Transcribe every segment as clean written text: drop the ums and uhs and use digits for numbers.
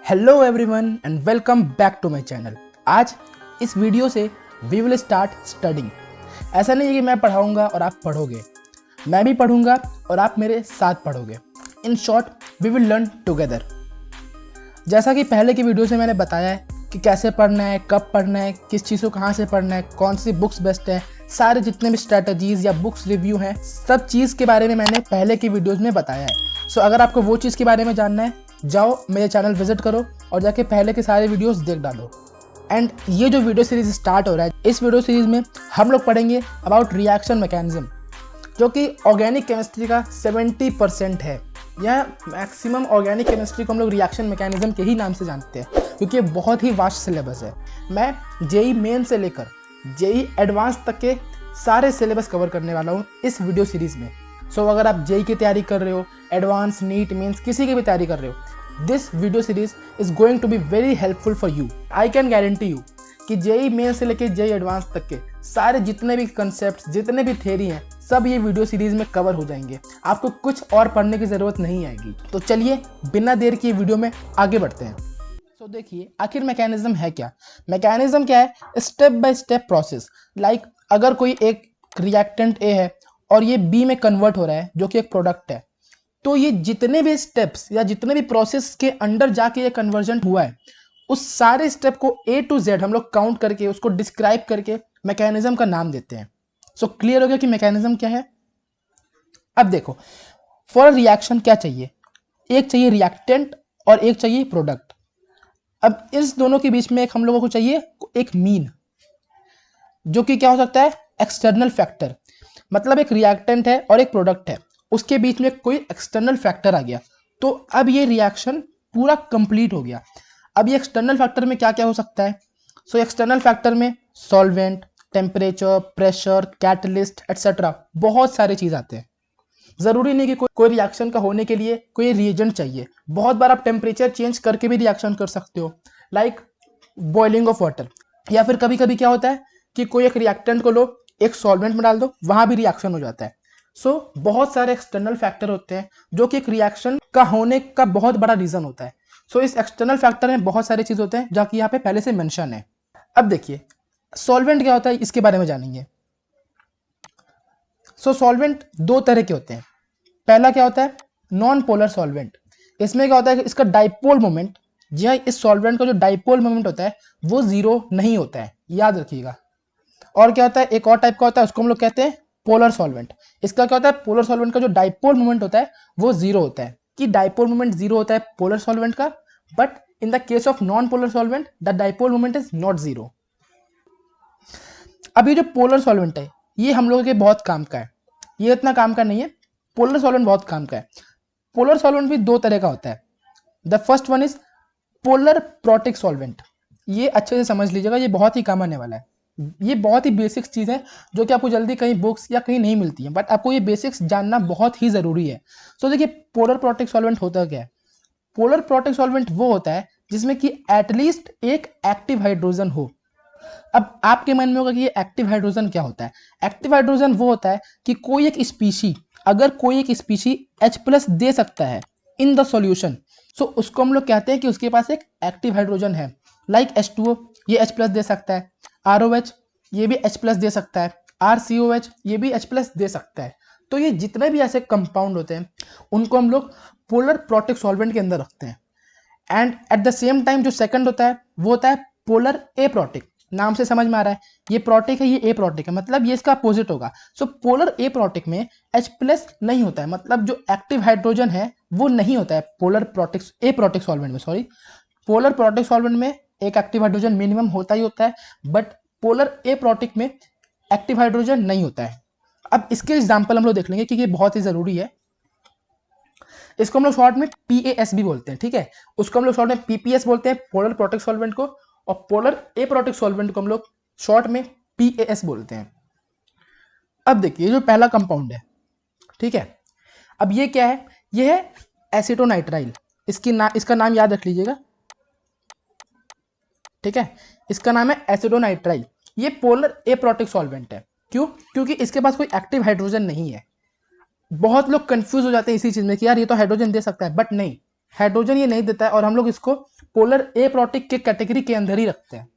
Hello everyone and welcome back to my channel. आज इस video से वी विल स्टार्ट स्टडिंग। ऐसा नहीं है कि मैं पढ़ाऊंगा और आप पढ़ोगे, मैं भी पढ़ूंगा और आप मेरे साथ पढ़ोगे। In short we will learn together. जैसा कि पहले की वीडियो से मैंने बताया है कि कैसे पढ़ना है, कब पढ़ना है, किस चीज़ को कहाँ से पढ़ना है, कौन सी बुक्स बेस्ट है, सारे जितने भी स्ट्रैटेजीज़ या बुक्स रिव्यू हैं, सब चीज़ के बारे में मैंने पहले की वीडियोज़ में बताया है। सो अगर आपको वो चीज़ के बारे में जानना है, जाओ मेरे चैनल विजिट करो और जाके पहले के सारे वीडियोस देख डालो। एंड ये जो वीडियो सीरीज स्टार्ट हो रहा है, इस वीडियो सीरीज में हम लोग पढ़ेंगे अबाउट रिएक्शन मैकेनिज्म, जो कि ऑर्गेनिक केमिस्ट्री का 70% है। यह मैक्सिमम ऑर्गेनिक केमिस्ट्री को हम लोग रिएक्शन मैकेनिज्म के ही नाम से जानते हैं, क्योंकि ये बहुत ही वास्ट सिलेबस है। मैं जेई मेन से लेकर जेई एडवांस तक के सारे सिलेबस कवर करने वाला हूँ इस वीडियो सीरीज में। सो अगर आप जेई की तैयारी कर रहे हो, एडवांस, नीट, मेंस, किसी की भी तैयारी कर रहे हो, this video series is going to be very helpful for you. I can guarantee you कि जेई मेन से लेकर जेई एडवांस तक के सारे जितने भी कंसेप्ट, जितने भी थ्योरी हैं, सब ये वीडियो सीरीज में कवर हो जाएंगे। आपको कुछ और पढ़ने की ज़रूरत नहीं आएगी। तो चलिए बिना देर किए वीडियो में आगे बढ़ते हैं। तो देखिए आखिर मैकेनिज्म है क्या। मैकेनिज्म क्या है? Step by step process. Like अगर कोई एक रिएक्टेंट ए है और ये बी में कन्वर्ट हो रहा है, जो कि एक प्रोडक्ट है, तो ये जितने भी स्टेप्स या जितने भी प्रोसेस के अंदर जाके ये कन्वर्जन हुआ है, उस सारे स्टेप को ए टू जेड हम लोग काउंट करके उसको डिस्क्राइब करके मैकेनिज्म का नाम देते हैं। सो क्लियर हो गया कि मैकेनिज्म क्या है। अब देखो, फॉर रिएक्शन क्या चाहिए? एक चाहिए रिएक्टेंट और एक चाहिए प्रोडक्ट। अब इस दोनों के बीच में एक हम लोगों को चाहिए एक मीन, जो कि क्या हो सकता है? External factor. मतलब एक रिएक्टेंट है और एक प्रोडक्ट है, उसके बीच में कोई एक्सटर्नल फैक्टर आ गया, तो अब ये रिएक्शन पूरा कंप्लीट हो गया। अब ये एक्सटर्नल फैक्टर में क्या क्या हो सकता है? सो एक्सटर्नल फैक्टर में solvent, temperature, pressure, catalyst etcetera, बहुत सारे चीज़ आते हैं। ज़रूरी नहीं कि कोई रिएक्शन का होने के लिए कोई रिएजेंट चाहिए। बहुत बार आप टेम्परेचर चेंज करके भी रिएक्शन कर सकते हो, लाइक बॉइलिंग ऑफ वाटर। या फिर कभी कभी क्या होता है कि कोई एक रिएक्टेंट को लो, एक सॉल्वेंट में डाल दो, वहाँ भी रिएक्शन हो जाता है। सो बहुत सारे एक्सटर्नल फैक्टर होते हैं जो कि एक रिएक्शन का होने का बहुत बड़ा रीज़न होता है। सो इस एक्सटर्नल फैक्टर में बहुत सारे चीज़ होते हैं जो कि यहाँ पे पहले से मेंशन है। अब देखिए सॉल्वेंट क्या होता है, इसके बारे में जानेंगे। सो सॉल्वेंट दो तरह के होते हैं। पहला क्या होता है? Non polar solvent. इसमें क्या होता है कि इसका डाइपोल मोमेंट, जी हाँ, इस सॉल्वेंट का जो डाइपोल मोमेंट होता है वो जीरो नहीं होता है, याद रखिएगा। और क्या होता है, एक और टाइप का होता है, उसको हम लोग कहते हैं पोलर सॉल्वेंट। इसका क्या होता है? पोलर सॉल्वेंट का जो डाइपोल मोमेंट होता है वो जीरो होता है। कि डाइपोल मोमेंट जीरो होता है पोलर सॉल्वेंट का, but in the case of non polar solvent the dipole moment is not zero. अब ये जो पोलर सॉल्वेंट है ये हम लोगों के बहुत काम का है, ये इतना काम का नहीं है। पोलर सॉल्वेंट बहुत काम का है। पोलर सॉल्वेंट भी दो तरह का होता है। The first one is polar protic solvent. ये अच्छे से समझ लीजिएगा, ये बहुत ही काम आने वाला है। ये बहुत ही बेसिक्स चीज़ है जो कि आपको जल्दी कहीं बुक्स या कहीं नहीं मिलती है, बट आपको ये बेसिक्स जानना बहुत ही ज़रूरी है। सो देखिए पोलर प्रोटिक सॉल्वेंट होता क्या है? पोलर प्रोटिक सॉल्वेंट वो होता है जिसमें कि एटलीस्ट एक एक्टिव हाइड्रोजन हो। अब आपके मन में होगा कि ये एक्टिव हाइड्रोजन क्या होता है? एक्टिव हाइड्रोजन वो होता है कि कोई एक स्पीशी, अगर कोई एक स्पीशी H+ दे सकता है इन द सॉल्यूशन, सो उसको हम लोग कहते हैं कि उसके पास एक एक्टिव हाइड्रोजन है। लाइक H2O, ये H+ दे सकता है। ROH, ये भी H+ दे सकता है। RCOH, ये भी H+ दे सकता है। तो ये जितने भी ऐसे कंपाउंड होते हैं उनको हम लोग पोलर प्रोटिक सॉल्वेंट के अंदर रखते हैं। And at the same time जो सेकंड होता है वो होता है पोलर एप्रोटिक। नाम से समझ में आ रहा है, ये प्रोटिक है, ये एप्रोटिक है, मतलब ये इसका अपोजिट होगा। सो पोलर एप्रोटिक में H+ नहीं होता है, मतलब जो एक्टिव हाइड्रोजन है वो नहीं होता है पोलर प्रोटिक एप्रोटिक सॉल्वेंट में। सॉरी, पोलर प्रोटिक सॉल्वेंट में एक एक्टिव हाइड्रोजन मिनिमम होता ही होता है, बट पोलर एप्रोटिक में एक्टिव हाइड्रोजन नहीं होता है। अब इसके एग्जाम्पल हम लोग देख लेंगे क्योंकि ये बहुत ही जरूरी है। इसको हम लोग शॉर्ट में PAS भी बोलते हैं, ठीक है। उसको हम लोग शॉर्ट में PPS बोलते हैं, पोलर प्रोटिक सॉल्वेंट को, और पोलर एप्रोटिक सॉल्वेंट को हम लोग शॉर्ट में PAS बोलते हैं। अब देखिए जो पहला कंपाउंड है, ठीक है, अब ये क्या है? ये है एसीटोनाइट्राइल। इसका नाम याद रख लीजिएगा, ठीक है। इसका नाम है एसीटोनाइट्राइल। ये पोलर एप्रोटिक सॉल्वेंट है। क्यों? क्योंकि इसके पास कोई एक्टिव हाइड्रोजन नहीं है। बहुत लोग कंफ्यूज हो जाते हैं इसी चीज में कि यार ये तो हाइड्रोजन दे सकता है, बट नहीं, हाइड्रोजन ये नहीं देता है और हम लोग इसको पोलर ए प्रोटिक के कैटेगरी के अंदर ही रखते हैं।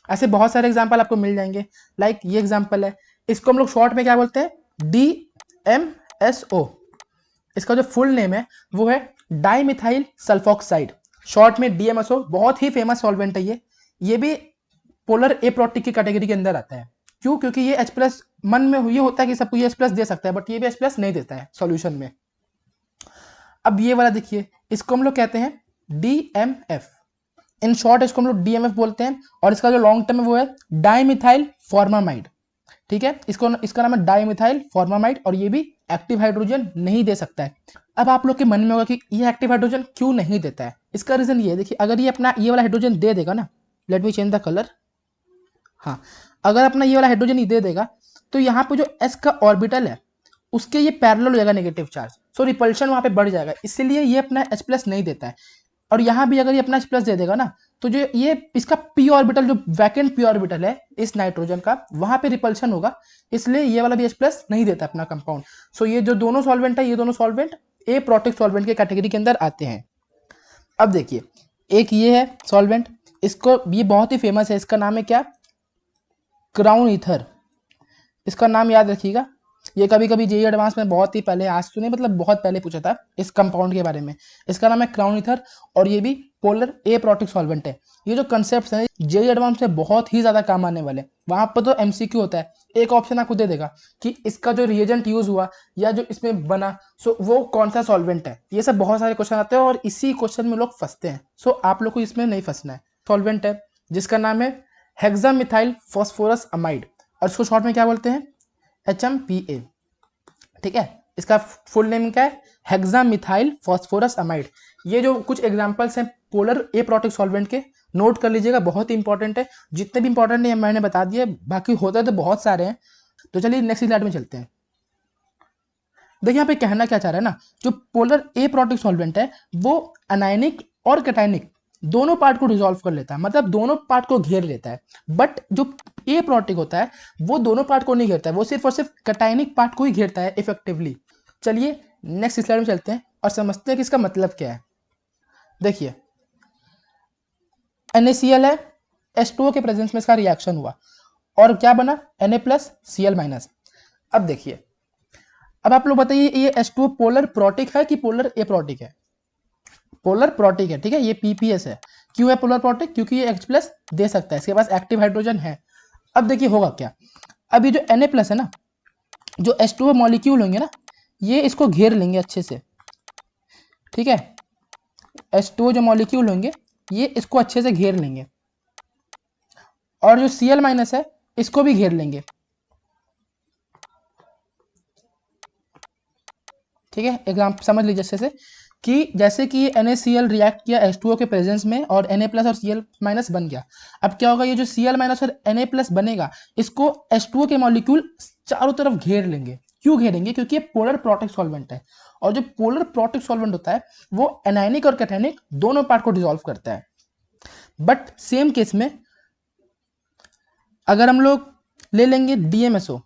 ऐसे बहुत सारे एग्जाम्पल आपको मिल जाएंगे, लाइक ये एग्जाम्पल है, इसको हम लोग शॉर्ट में क्या बोलते हैं, DMSO। इसका जो फुल नेम है वो है डाइमिथाइल सल्फोक्साइड, शॉर्ट में DMSO। बहुत ही फेमस सॉल्वेंट है ये भी पोलर ए प्रोटिक की कैटेगरी के अंदर आता है। क्यों? क्योंकि ये H+ मन में ये होता है कि सबको ये H+ दे सकता है, बट ये भी H+ नहीं देता है सॉल्यूशन में। अब ये वाला देखिए, इसको हम लोग कहते हैं DMF। इन शॉर्ट इसको हम लोग DMF बोलते हैं, और इसका जो लॉन्ग टर्म है वो है डाइमिथाइल फॉर्मामाइड। ठीक है, इसका नाम है डाइमिथाइल फॉर्मामाइड, और ये भी एक्टिव हाइड्रोजन नहीं दे सकता है। अब आप लोग के मन में होगा कि ये एक्टिव हाइड्रोजन क्यों नहीं देता है। इसका रीजन ये है, देखिए अगर ये अपना ये वाला हाइड्रोजन दे देगा ना, let me change the colour, हाँ, अगर अपना ये वाला हाइड्रोजन ही दे देगा तो यहाँ पे जो S का ऑर्बिटल है उसके ये पैरेलल हो जाएगा नेगेटिव चार्ज, सो रिपल्शन वहाँ पे बढ़ जाएगा, इसीलिए ये अपना H+ नहीं देता है। और यहाँ भी अगर ये अपना H+ दे देगा ना, तो जो ये इसका p ऑर्बिटल, जो वैकेंट p ऑर्बिटल है इस नाइट्रोजन का, वहाँ पे रिपल्शन होगा, इसलिए ये वाला भी H+ नहीं देता अपना कंपाउंड। सो ये जो दोनों सॉल्वेंट है, ये दोनों सॉल्वेंट ए प्रोटिक सॉल्वेंट के कैटेगरी के अंदर आते हैं। अब देखिए, एक ये है सॉल्वेंट, इसको ये बहुत ही फेमस है, इसका नाम है क्या, क्राउन ईथर। इसका नाम याद रखिएगा, ये कभी कभी जेईई एडवांस में बहुत ही पहले, आज तो नहीं मतलब बहुत पहले पूछा था इस कंपाउंड के बारे में। इसका नाम है क्राउन ईथर, और ये भी पोलर ए प्रोटिक सॉल्वेंट है। ये जो कंसेप्ट है जेईई एडवांस में बहुत ही ज्यादा काम आने वाले। वहां पर तो MCQ होता है, एक ऑप्शन आपको दे देगा कि इसका जो रिएजेंट यूज हुआ या जो इसमें बना, सो वो कौन सा सॉल्वेंट है। ये सब बहुत सारे क्वेश्चन आते हैं और इसी क्वेश्चन में लोग फंसते हैं। सो आप लोग को इसमें नहीं फंसना है। सॉल्वेंट है जिसका नाम है हेक्सामिथाइल फॉस्फोरस अमाइड, और इसको शॉर्ट में क्या बोलते हैं, HMPA। ठीक है, इसका फुल नेम क्या है, हेक्सामिथाइल फॉस्फोरस अमाइड। ये जो कुछ एग्जांपल्स हैं पोलर ए प्रोटिक सॉल्वेंट के, नोट कर लीजिएगा, बहुत ही इंपॉर्टेंट है। जितने भी इंपॉर्टेंट है मैंने बता दिए, बाकी होता है तो बहुत सारे हैं। तो चलिए नेक्स्ट स्लाइड में चलते हैं। देखिए यहाँ पे कहना क्या चाह रहा है ना, जो पोलर ए प्रोटिक सॉल्वेंट है वो अनायनिक और कैटायनिक दोनों पार्ट को डिसॉल्व कर लेता है, मतलब दोनों पार्ट को घेर लेता है। बट जो ए प्रोटिक होता है वो दोनों पार्ट को नहीं घेरता है, वो सिर्फ और सिर्फ कैटायनिक पार्ट को ही घेरता है इफेक्टिवली। चलिए नेक्स्ट स्लाइड में चलते हैं और समझते हैं कि इसका मतलब क्या है। देखिए NaCl है, H2O के प्रेजेंस में इसका रिएक्शन हुआ और क्या बना, Na+Cl-। अब देखिए, अब आप लोग बताइए ये H2O पोलर प्रोटिक है कि पोलर ए प्रोटिक है, पोलर प्रोटिक है। ठीक है, ये PPS है। क्यों है पोलर प्रोटिक, क्योंकि ये H+ दे सकता है, इसके पास एक्टिव हाइड्रोजन है। अब देखिए होगा क्या, अब ये जो Na+ है ना, जो H2O मॉलिक्यूल होंगे ना, ये इसको घेर लेंगे अच्छे से। ठीक है, H2O जो मॉलिक्यूल होंगे ये इसको अच्छे से घेर लेंगे, और जो Cl- है इसको भी घेर लेंगे। ठीक है, एग्जाम्पल समझ लीजिए अच्छे से, कि जैसे कि NaCl रिएक्ट किया H2O के प्रेजेंस में और Na+ और Cl- बन गया। अब क्या होगा, ये जो Cl- और Na+ बनेगा, इसको H2O के मॉलिक्यूल चारों तरफ घेर लेंगे। क्यों घेरेंगे, क्योंकि ये पोलर प्रोटिक सॉल्वेंट है, और जो पोलर प्रोटिक सॉल्वेंट होता है वो एनायनिक और कैटायनिक दोनों पार्ट को डिसॉल्व करता है। बट सेम केस में अगर हम लोग ले लेंगे DMSO,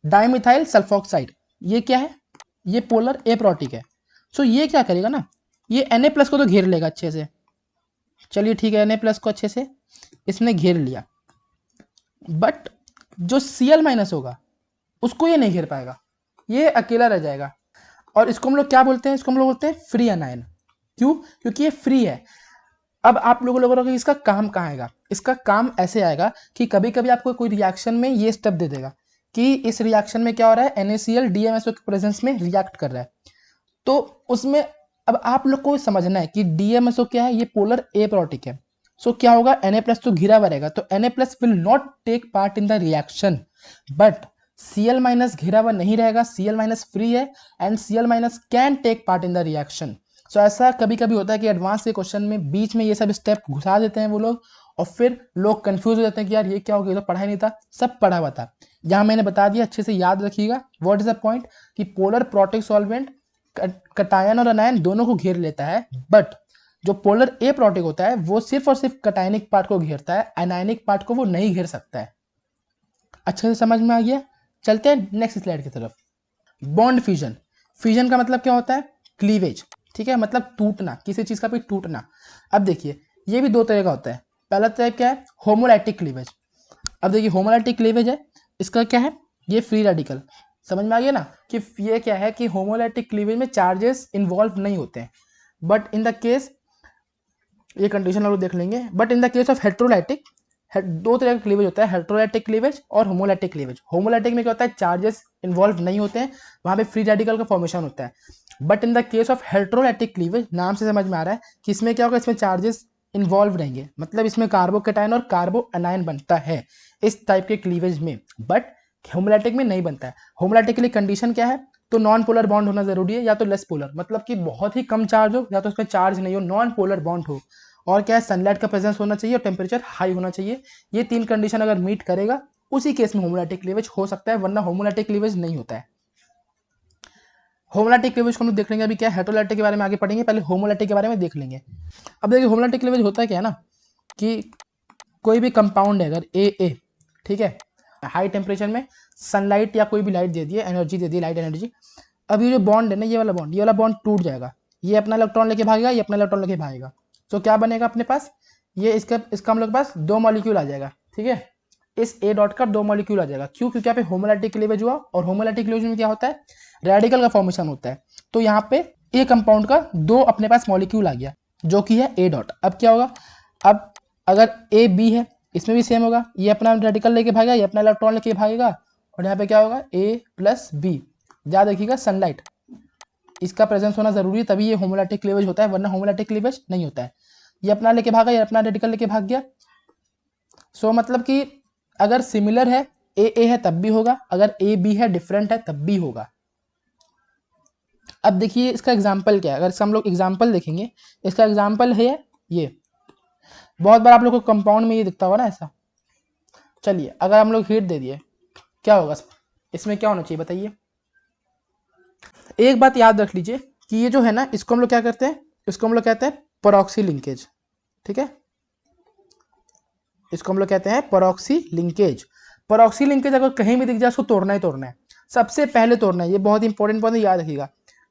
डाइमिथाइल सल्फोक्साइड, ये क्या है, ये पोलर ए प्रोटिक है। सो ये क्या करेगा ना, ये Na+ को तो घेर लेगा अच्छे से। चलिए ठीक है, Na+ को अच्छे से इसने घेर लिया, बट जो Cl- होगा उसको ये नहीं घेर पाएगा, ये अकेला रह जाएगा। और इसको हम लोग क्या बोलते हैं, इसको हम लोग बोलते हैं फ्री एनायन। क्यों, क्योंकि ये फ्री है। अब आप लोगों को इसका काम कहाँ आएगा, इसका काम ऐसे आएगा कि कभी कभी आपको कोई रिएक्शन में ये स्टेप दे देगा कि इस रिएक्शन में क्या हो रहा है, NaCl DMSO के प्रेजेंस में रिएक्ट कर रहा है। तो उसमें अब आप लोग को समझना है कि DMSO क्या है, ये पोलर ए प्रोटिक है। सो क्या होगा, Na+ तो घिरा हुआ रहेगा, तो Na+ will not take part in the reaction, but Cl- घिरा हुआ नहीं रहेगा, Cl- फ्री है, and Cl- can take part in the reaction. So ऐसा कभी कभी होता है कि एडवांस के क्वेश्चन में बीच में ये सब स्टेप घुसा देते हैं वो लोग, और फिर लोग कंफ्यूज हो जाते हैं कि यार ये क्या हो गया, तो पढ़ा ही नहीं था, सब पढ़ा हुआ था। यहाँ मैंने बता दिया, अच्छे से याद रखिएगा। व्हाट इज द पॉइंट, कि पोलर प्रोटिक सॉल्वेंट कटायन और अनायन दोनों को घेर लेता है, बट जो पोलर ए प्रोटिक होता है वो सिर्फ और सिर्फ कटायनिक पार्ट को घेरता है, एनायनिक पार्ट को वो नहीं घेर सकता है। अच्छे से समझ में आ गया। चलते हैं नेक्स्ट स्लाइड की तरफ। बॉन्ड फ्यूजन, का मतलब क्या होता है, क्लीवेज। ठीक है, मतलब टूटना, किसी चीज का भी टूटना। अब देखिए ये भी दो तरह का होता है। पहला टाइप क्या है, होमोलाइटिक क्लीवेज। अब देखिए होमोलाइटिक क्लीवेज है, इसका क्या है, ये फ्री रेडिकल। समझ में आ गया ना कि ये क्या है कि होमोलाइटिक क्लीवेज में चार्जेस इन्वॉल्व नहीं होते हैं। बट इन द केस, ये कंडीशन हम लोग देख लेंगे, but in the case of heterolytic, दो तरह का क्लीवेज होता है, हेट्रोलाइटिक क्लीवेज और होमोलाइटिक क्लीवेज। होमोलाइटिक में क्या होता है, चार्जेस इन्वॉल्व नहीं होते हैं, वहां पे फ्री रेडिकल का फॉर्मेशन होता है। But in the case of heterolytic cleavage, नाम से समझ में आ रहा है कि इसमें क्या होगा, इसमें चार्जेस इन्वॉल्व रहेंगे, मतलब इसमें कार्बोकेटायन और कार्बो अनायन बनता है इस टाइप के क्लीवेज में, बट होमोलाइटिक में नहीं बनता है। होमोलाइटिक के लिए कंडीशन क्या है, तो नॉन पोलर बॉन्ड होना जरूरी है, या तो लेस पोलर, मतलब कि बहुत ही कम चार्ज हो, या तो उसमें चार्ज नहीं हो, नॉन पोलर बॉन्ड हो, और क्या है, सनलाइट का प्रेजेंस होना चाहिए और टेम्परेचर हाई होना चाहिए। ये तीन कंडीशन अगर मीट करेगा उसी केस में होमोलाइटिक क्लीवेज हो सकता है, वरना होमोलाइटिक क्लीवेज नहीं होता है। होमोलाइटिक क्लीवेज को हम लोग देख लेंगे, अभी क्या है हेट्रोलाइटिक के बारे में आगे पढ़ेंगे, पहले होमोलाइटिक के बारे में देख लेंगे। अब देखिए होमोलाइटिक क्लीवेज होता है क्या है ना, कि कोई भी कंपाउंड है अगर ए, ठीक है, हाई टेम्परेचर में सनलाइट या कोई भी लाइट दे दिए, एनर्जी दे दी, लाइट एनर्जी, अब ये जो बॉन्ड है ना, ये वाला बॉन्ड टूट जाएगा, ये अपना इलेक्ट्रॉन लेके भागेगा, ये अपना इलेक्ट्रॉन लेके भागेगा, तो क्या बनेगा अपने पास, ये इसका हम लोग के पास दो मॉलिक्यूल आ जाएगा, ठीक है, इस ए डॉट का दो मॉलिक्यूल आ जाएगा। क्यों, क्योंकि यहाँ पे होमोलाइटिक क्लीवेज हुआ, और होमोलाइटिक क्लीवेज में क्या होता है, रेडिकल का फॉर्मेशन होता है। तो यहाँ पे ए कंपाउंड का दो अपने पास मॉलिक्यूल आ गया, जो कि है ए डॉट। अब क्या होगा, अब अगर ए बी है, इसमें भी सेम होगा, ये अपना रेडिकल लेके भागेगा, ये अपना इलेक्ट्रॉन लेके भागेगा, और यहाँ पे क्या होगा, ए प्लस बी, याद रखिएगा सनलाइट, इसका प्रेजेंस होना जरूरी है, तभी ये होमोलाइटिक क्लीवेज होता है, वरना होमोलाइटिक क्लीवेज नहीं होता है। ये अपना लेके भागा, ये अपना रेडिकल लेके भाग गया। सो मतलब कि अगर सिमिलर है, ए है तब भी होगा, अगर ए बी है डिफरेंट है तब भी होगा। अब देखिए इसका एग्जाम्पल क्या है, अगर हम लोग एग्जाम्पल देखेंगे, इसका एग्जाम्पल है ये, बहुत बार आप लोग को कंपाउंड में ये दिखता होगा ना ऐसा। चलिए अगर हम लोग हीट दे दिए, क्या होगा इसमें, क्या होना चाहिए बताइए। एक बात याद रख लीजिए कि ये जो है ना, इसको हम लोग क्या करते हैं, इसको हम लोग कहते हैं परऑक्सी लिंकेज, ठीक है, इसको हम लोग कहते हैं परऑक्सी लिंकेज। परऑक्सी लिंकेज अगर कहीं भी दिख जाए, उसको तोड़ना ही तोड़ना है, सबसे पहले तोड़ना है, ये बहुत इंपॉर्टेंट पॉइंट याद रखिएगा।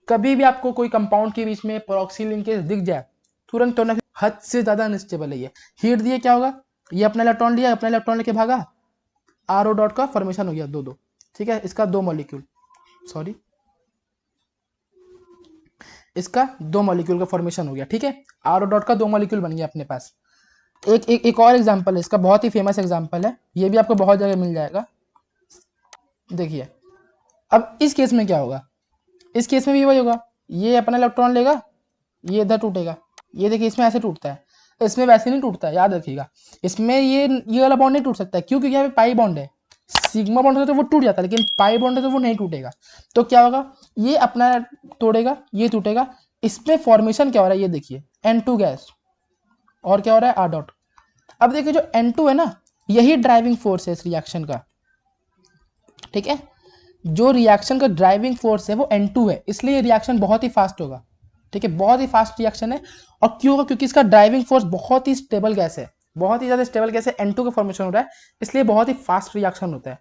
कभी भी आपको कोई कंपाउंड के बीच में परऑक्सी लिंकेज दिख जाए, तुरंत तोड़ना, हद से ज्यादा अनस्टेबल है ये। हीट दिए क्या होगा, ये अपना इलेक्ट्रॉन लिया, अपना इलेक्ट्रॉन लेके भागा, आर ओ डॉट का फॉर्मेशन हो गया, दो, ठीक है, इसका दो मॉलिक्यूल, सॉरी, इसका दो मॉलिक्यूल का फॉर्मेशन हो गया, ठीक है, आर ओ डॉट का दो मॉलिक्यूल बन गया अपने पास। एक और एग्जांपल है इसका, बहुत ही फेमस एग्जांपल है, ये भी आपको बहुत जगह मिल जाएगा। देखिए अब इस केस में क्या होगा, इस केस में भी वही होगा, ये अपना इलेक्ट्रॉन लेगा, ये इधर टूटेगा, ये देखिए इसमें ऐसे टूटता है, इसमें वैसे नहीं टूटता है, याद रखिएगा। इसमें ये वाला बॉन्ड नहीं टूट सकता है, क्यों, क्योंकि यहाँ पे पाई बॉन्ड है, सिग्मा बॉन्ड है तो वो टूट जाता है, लेकिन पाई बॉन्ड है तो वो नहीं टूटेगा। तो क्या होगा, ये अपना तोड़ेगा, ये टूटेगा, इसमें फॉर्मेशन क्या हो रहा है, ये देखिए N2 गैस, और क्या हो रहा है आर डॉट। अब देखिए जो N2 है ना, यही ड्राइविंग फोर्स है इस रिएक्शन का, ठीक है, जो रिएक्शन का ड्राइविंग फोर्स है वो N2 है, इसलिए रिएक्शन बहुत ही फास्ट होगा, ठीक है, बहुत ही फास्ट रिएक्शन है। और क्यों होगा, क्योंकि इसका ड्राइविंग फोर्स बहुत ही स्टेबल गैस है, बहुत ही ज्यादा स्टेबल गैस है, N2 का फॉर्मेशन हो रहा है, इसलिए बहुत ही फास्ट रिएक्शन होता है।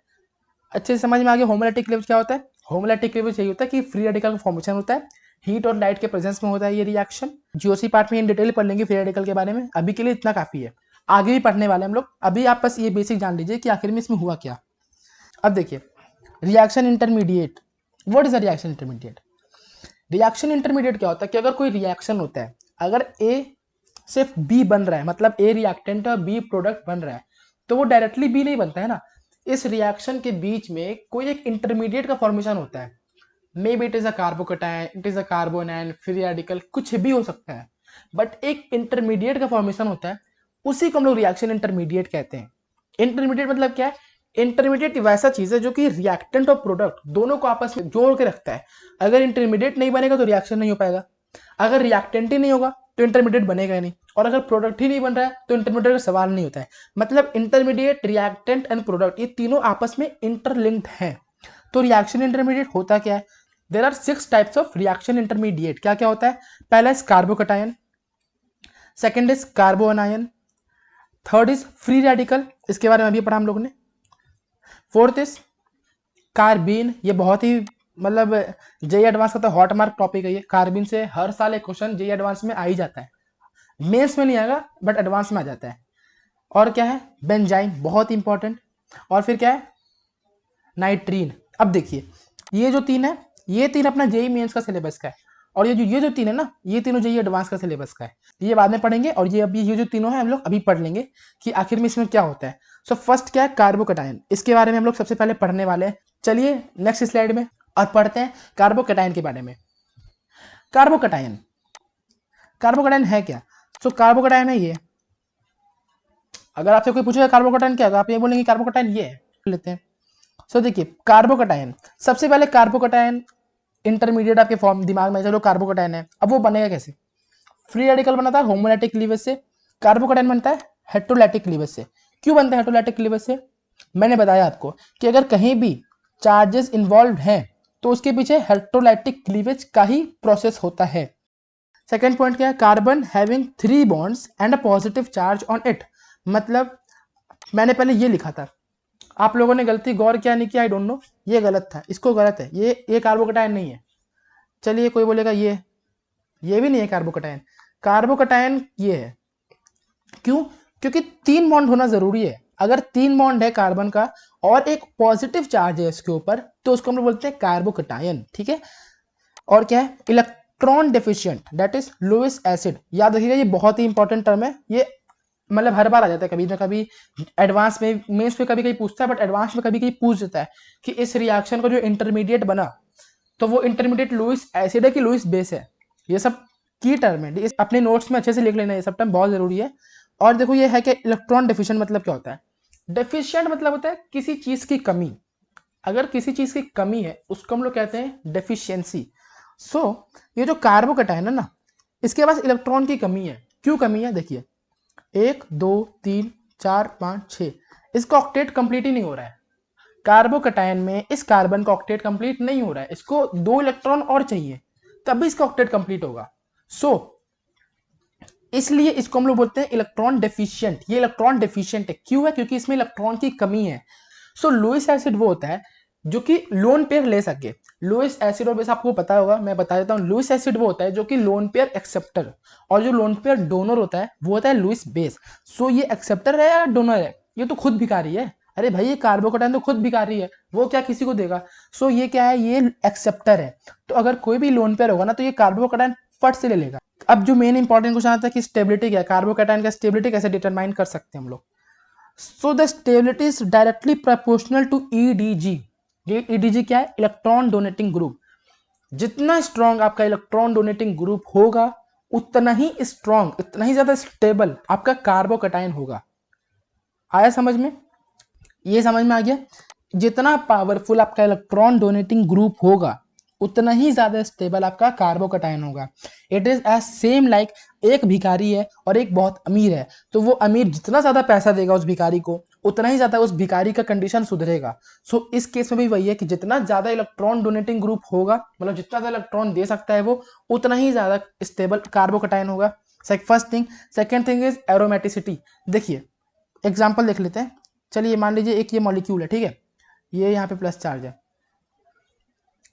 अच्छे से समझ में आ गया होमोलाइटिक क्लीवेज क्या होता है। होमोलाइटिक क्लीवेज यही होता है कि फ्री रेडिकल का फॉर्मेशन होता है, हीट और लाइट के प्रेजेंस में होता है ये रिएक्शन। जीओसी पार्ट में इन डिटेल पढ़ लेंगे फ्री रेडिकल के बारे में, अभी के लिए इतना काफी है, आगे भी पढ़ने वाले हम लोग, अभी आप बस ये बेसिक जान लीजिए कि आखिर में इसमें हुआ क्या। अब देखिए reaction intermediate, what is a reaction intermediate. Reaction intermediate क्या होता है कि अगर कोई रिएक्शन होता है, अगर ए सिर्फ बी बन रहा है, मतलब ए रिएक्टेंट और बी प्रोडक्ट बन रहा है, तो वो डायरेक्टली बी नहीं बनता है ना, इस रिएक्शन के बीच में कोई एक इंटरमीडिएट का फॉर्मेशन होता है, may be it is a carbocation, it is a carbanion, free radical, कुछ भी हो सकता है, बट एक इंटरमीडिएट का फॉर्मेशन होता है, उसी को हम लोग रिएक्शन इंटरमीडिएट कहते हैं। इंटरमीडिएट मतलब क्या है, इंटरमीडिएट वैसा चीज है जो कि रिएक्टेंट और प्रोडक्ट दोनों को आपस में जोड़ के रखता है। अगर इंटरमीडिएट नहीं बनेगा तो रिएक्शन नहीं हो पाएगा, अगर रिएक्टेंट ही नहीं होगा तो इंटरमीडिएट बनेगा ही नहीं, और अगर प्रोडक्ट ही नहीं बन रहा है तो इंटरमीडिएट का सवाल नहीं होता है। मतलब इंटरमीडिएट, रिएक्टेंट एंड प्रोडक्ट ये तीनों आपस में इंटरलिंक्ड हैं। तो रिएक्शन इंटरमीडिएट होता क्या है, there are 6 types of reaction intermediate. क्या क्या होता है, पहला is carbocation, second is carbo anion, third is free radical, इसके बारे में अभी पढ़ा हम लोग ने, फोर्थ इज कार्बीन, ये बहुत ही मतलब जेई एडवांस का तो हॉट मार्क टॉपिक है ये, कार्बीन से हर साल एक क्वेश्चन जेई एडवांस में आ ही जाता है, मेंस में नहीं आएगा बट एडवांस में आ जाता है। और क्या है, बेंजाइन, बहुत इंपॉर्टेंट। और फिर क्या है, नाइट्रीन। अब देखिए ये जो तीन है, ये तीन अपना जेई मेंस का सिलेबस का है, और ये जो तीन है ना, ये तीनों जेई एडवांस का सिलेबस का है। ये बाद में पढ़ेंगे, और ये अभी ये जो तीनों है हम लोग अभी पढ़ लेंगे कि आखिर में इसमें क्या होता है। सो फर्स्ट क्या है, कार्बोकटायन, इसके बारे में हम लोग सबसे पहले पढ़ने वाले हैं। चलिए नेक्स्ट स्लाइड में और पढ़ते हैं कार्बोकटायन के बारे में। कार्बोकटायन, कार्बोकटायन है क्या? सो कार्बोकटायन है ये, अगर आपसे कोई पूछेगा कार्बोकटायन क्या है, तो आप ये बोलेंगे कार्बोकटायन ये है। लेते हैं। सो देखिए कार्बोकटायन, सबसे पहले कार्बोकटायन इंटरमीडिएट आपके फॉर्म दिमाग में, चलो कार्बोकटायन है, अब वो बनेगा कैसे? फ्री रेडिकल बनाता है होमोलैटिक क्लीवेज से, कार्बोकटायन बनता है हेट्रोलैटिक क्लीवेज से। क्यों बनता है हेट्रोलैटिक क्लीवेज से? मैंने बताया आपको कि अगर कहीं भी चार्जेस इन्वॉल्व हैं तो उसके पीछे हेट्रोलैटिक क्लीवेज का ही प्रोसेस होता है। सेकेंड पॉइंट क्या है, carbon having 3 bonds and a positive charge on it. मतलब मैंने पहले ये लिखा था, आप लोगों ने गलती गौर किया नहीं किया आई डोंट नो, ये गलत था, इसको गलत है, ये कार्बोकटायन नहीं है। चलिए कोई बोलेगा ये भी नहीं है कार्बोकटायन, कार्बोकटायन ये है। क्यों? क्योंकि 3 बॉन्ड होना जरूरी है। अगर 3 बॉन्ड है कार्बन का और एक पॉजिटिव चार्ज है इसके ऊपर, तो उसको हम लोग बोलते हैं कार्बोकटायन, ठीक है। और क्या है, electron deficient, that is Lewis acid. याद रखिएगा ये बहुत ही इंपॉर्टेंट टर्म है, ये मतलब हर बार आ जाता है, कभी ना कभी एडवांस में, मेंस में कभी कभी पूछता है, बट एडवांस में कभी कभी पूछ देता है कि इस रिएक्शन का जो इंटरमीडिएट बना, तो वो इंटरमीडिएट लुईस एसिड है कि लुईस बेस है। ये सब की टर्म है, इस अपने नोट्स में अच्छे से लिख लेना, ये सब टर्म बहुत जरूरी है। और देखो ये है कि इलेक्ट्रॉन डेफिशिएंट मतलब क्या होता है? डेफिशिएंट मतलब होता है किसी चीज की कमी। अगर किसी चीज की कमी है उसको हम लोग कहते हैं डेफिशिएंसी। सो ये जो कार्बोकटायन है ना, इसके पास इलेक्ट्रॉन की कमी है। क्यों कमी है? देखिए 1 2 3 4 5 6, इसका ऑक्टेट कंप्लीट ही नहीं हो रहा है। कार्बोकटायन में इस कार्बन का ऑक्टेट कंप्लीट नहीं हो रहा है, इसको 2 इलेक्ट्रॉन और चाहिए तब भी इसका ऑक्टेट कंप्लीट होगा। सो इसलिए इसको हम लोग बोलते हैं इलेक्ट्रॉन डेफिशिएंट। ये इलेक्ट्रॉन डेफिशिएंट है, क्यों है? क्योंकि इसमें इलेक्ट्रॉन की कमी है। सो लुईस एसिड वो होता है जो कि लोन पेयर ले सके। लुईस एसिड और बेस आपको पता होगा, मैं बता देता हूँ। लुईस एसिड वो होता है जो कि लोन पेयर एक्सेप्टर, और जो लोन पेयर डोनर होता है वो होता है लुईस बेस। सो ये एक्सेप्टर है या डोनर है? ये तो खुद भिखारी है। अरे भाई ये कार्बोकटायन तो खुद भिखारी है, वो क्या किसी को देगा? सो ये क्या है, ये एक्सेप्टर है। तो अगर कोई भी लोन पेयर होगा ना, तो ये कार्बोकटायन फट से ले लेगा। अब जो मेन इंपॉर्टेंट क्वेश्चन आता है कि स्टेबिलिटी क्या है, कार्बोकैटायन का स्टेबिलिटी कैसे डिटरमाइन कर सकते हैं हम लोग? So the stability is directly proportional to EDG. ये ईडीजी क्या है? Electron donating group. जितना स्ट्रॉन्ग आपका इलेक्ट्रॉन डोनेटिंग ग्रुप होगा, उतना ही स्ट्रॉन्ग, इतना ही ज्यादा स्टेबल आपका कार्बोकैटायन होगा। आया समझ में? ये समझ में आ गया? जितना पावरफुल आपका इलेक्ट्रॉन डोनेटिंग ग्रुप होगा, उतना ही ज्यादा स्टेबल आपका कार्बोकैटायन होगा। It is as same like एक भिखारी है और एक बहुत अमीर है, तो वो अमीर जितना ज्यादा पैसा देगा उस भिखारी को, उतना ही ज्यादा उस भिखारी का कंडीशन सुधरेगा। सो इस केस में भी वही है कि जितना ज्यादा इलेक्ट्रॉन डोनेटिंग ग्रुप होगा, मतलब जितना ज्यादा इलेक्ट्रॉन दे सकता है वो, उतना ही ज्यादा स्टेबल कार्बोकैटायन होगा। First thing. Second thing is aromaticity. देखिए एग्जाम्पल देख लेते हैं। चलिए मान लीजिए एक ये मॉलिक्यूल है, ठीक है, ये यहाँ पे प्लस चार्ज है।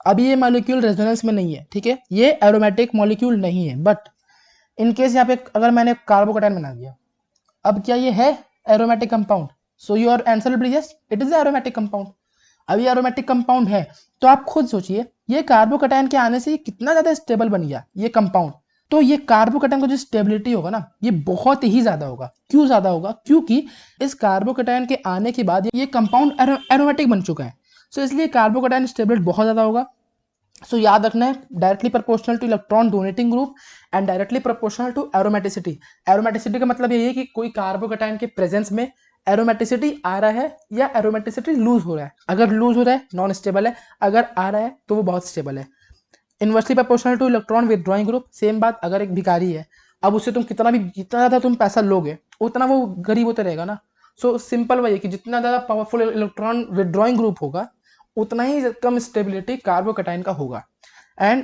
अभी ये मॉलिक्यूल रेजोनेंस में नहीं है, ठीक है, ये एरोमेटिक मॉलिक्यूल नहीं है, बट इन केस यहाँ पे अगर मैंने कार्बोकैटायन बना दिया, अब क्या ये है aromatic compound? So your answer will be yes, it is aromatic compound. अब ये एरोमेटिक कंपाउंड है, तो आप खुद सोचिए ये कार्बोकैटायन के आने से कितना ज्यादा स्टेबल बन गया ये कंपाउंड। तो ये कार्बोकैटायन का जो स्टेबिलिटी होगा ना, ये बहुत ही ज्यादा होगा। क्यों ज्यादा होगा? क्योंकि इस कार्बोकैटायन के आने के बाद ये कंपाउंड एरोमेटिक बन चुका है। सो इसलिए कार्बोकैटायन स्टेबिलिटी बहुत ज्यादा होगा। सो याद रखना है, directly proportional to electron donating group and directly proportional to aromaticity. Aromaticity का मतलब ये है कि कोई कार्बोकैटायन के प्रेजेंस में एरोमेटिसिटी आ रहा है या एरोमेटिसिटी लूज हो रहा है। अगर लूज हो रहा है नॉन स्टेबल है, अगर आ रहा है तो वो बहुत स्टेबल है। Inversely proportional to electron withdrawing group, same बात। अगर एक भिखारी है, अब उससे तुम कितना भी, जितना ज्यादा तुम पैसा लोगे उतना वो गरीब होते रहेगा ना। सो सिंपल वही है कि जितना ज्यादा पावरफुल इलेक्ट्रॉन विदड्रॉइंग ग्रुप होगा, उतना ही कम स्टेबिलिटी कार्बोकैटायन का होगा। एंड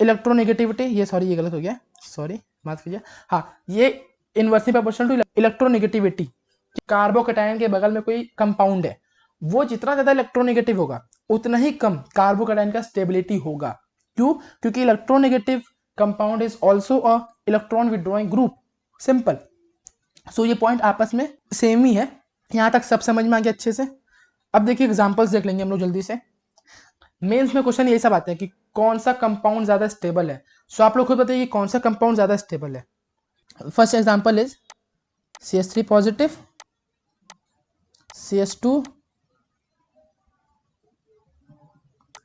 इलेक्ट्रोनेगेटिविटी, ये सॉरी ये गलत हो गया, सॉरी माफ कीजिए। हाँ, ये inversely proportional to electronegativity. Carbocation के बगल में कोई कंपाउंड है, वो जितना ज्यादा इलेक्ट्रोनेगेटिव होगा उतना ही कम कार्बोकैटायन का स्टेबिलिटी होगा। क्यों? क्योंकि electronegative compound is also a electron withdrawing group, simple. So ये पॉइंट आपस में सेम ही है, यहाँ तक सब समझ में आ गया अच्छे से। अब देखिए एग्जांपल्स देख लेंगे हम लोग जल्दी से। मेंस में क्वेश्चन यही सब आते हैं कि कौन सा कंपाउंड ज्यादा स्टेबल है। सो आप लोग खुद बताइए कि कौन सा कंपाउंड ज्यादा स्टेबल है। First example is CH3 positive, CH2,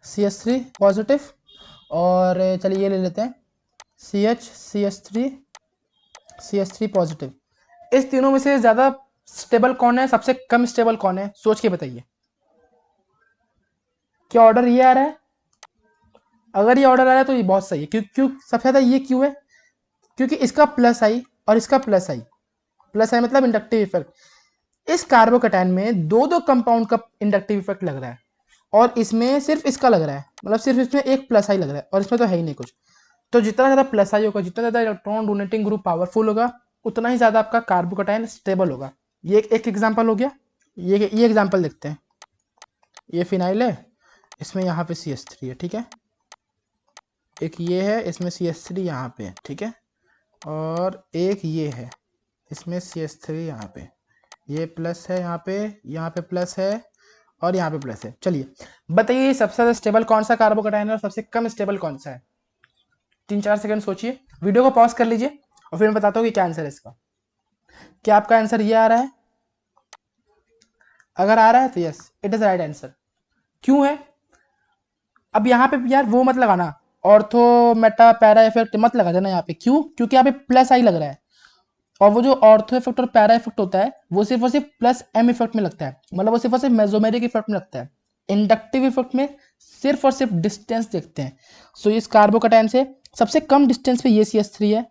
CH3 positive, और चलिए ये ले लेते हैं CH3 पॉजिटिव। इस तीनों में से ज्यादा स्टेबल कौन है, सबसे कम स्टेबल कौन है, सोच के बताइए। क्या ऑर्डर ये आ रहा है? अगर ये ऑर्डर आ रहा है तो ये बहुत सही है। क्यों सबसे ज्यादा ये क्यों है? क्योंकि इसका प्लस आई और इसका प्लस आई मतलब इंडक्टिव इफेक्ट। इस कार्बोकैटायन में दो दो कंपाउंड का इंडक्टिव इफेक्ट लग रहा है और इसमें सिर्फ इसका लग रहा है, मतलब सिर्फ इसमें एक प्लस आई लग रहा है और इसमें तो है ही नहीं कुछ। तो जितना ज्यादा प्लस आई होगा, जितना ज्यादा इलेक्ट्रॉन डोनेटिंग ग्रुप पावरफुल होगा, उतना ही ज्यादा आपका कार्बोकैटायन स्टेबल होगा। ये एक एग्जांपल हो गया। ये एग्जांपल देखते हैं। ये फिनाइल है, इसमें यहाँ पे CH3 है, ठीक है। एक ये है, इसमें CH3 यहाँ पे है, ठीक है। और एक ये है, इसमें CH3 यहाँ पे, ये प्लस है, यहाँ पे प्लस है और यहाँ पे प्लस है। चलिए बताइए सबसे ज्यादा स्टेबल कौन सा कार्बोकैटायन है और सबसे कम स्टेबल कौन सा है। 3-4 सेकंड सोचिए, वीडियो को पॉज कर लीजिए और फिर मैं बताता हूँ कि क्या आंसर है इसका। क्या आपका आंसर ये आ रहा है? अगर आ रहा है तो yes, it is right answer. क्यों है? अब यहाँ पे यार वो मत लगाना, ऑर्थो मेटा पैरा इफेक्ट मत लगा देना यहाँ पे। क्यों? क्योंकि यहाँ पे प्लस आई लग रहा है और वो जो ऑर्थो इफेक्ट और पैरा इफेक्ट होता है वो सिर्फ और सिर्फ प्लस एम इफेक्ट में लगता है, मतलब वो सिर्फ और सिर्फ मेसोमेरिक इफेक्ट में लगता है। इंडक्टिव इफेक्ट में सिर्फ और सिर्फ डिस्टेंस देखते हैं। सो इस कार्बोकैटायन से सबसे कम डिस्टेंस पे ये CH3 है,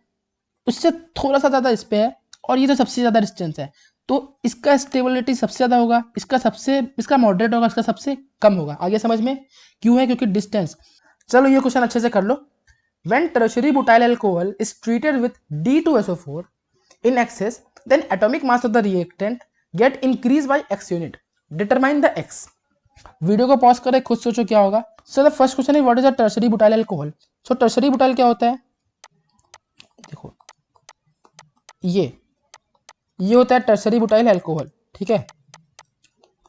उससे थोड़ा सा ज्यादा इस पे है और ये तो सबसे ज्यादा डिस्टेंस है, तो इसका स्टेबिलिटी सबसे ज्यादा होगा, इसका मॉडरेट होगा, इसका सबसे कम होगा। आगे समझ में? क्यों है? क्योंकि डिस्टेंस। चलो ये क्वेश्चन अच्छे से कर लो। When tertiary butyl alcohol is treated with D2SO4 in excess, then atomic mass of the reactant get increased by x unit. Determine the x. Video को पॉज करें, खुद सोचो क्या होगा। So the first question is what is a tertiary butyl alcohol. So tertiary butyl क्या होता है? देखो ये होता है टर्शरी बुटाइल अल्कोहल, ठीक है।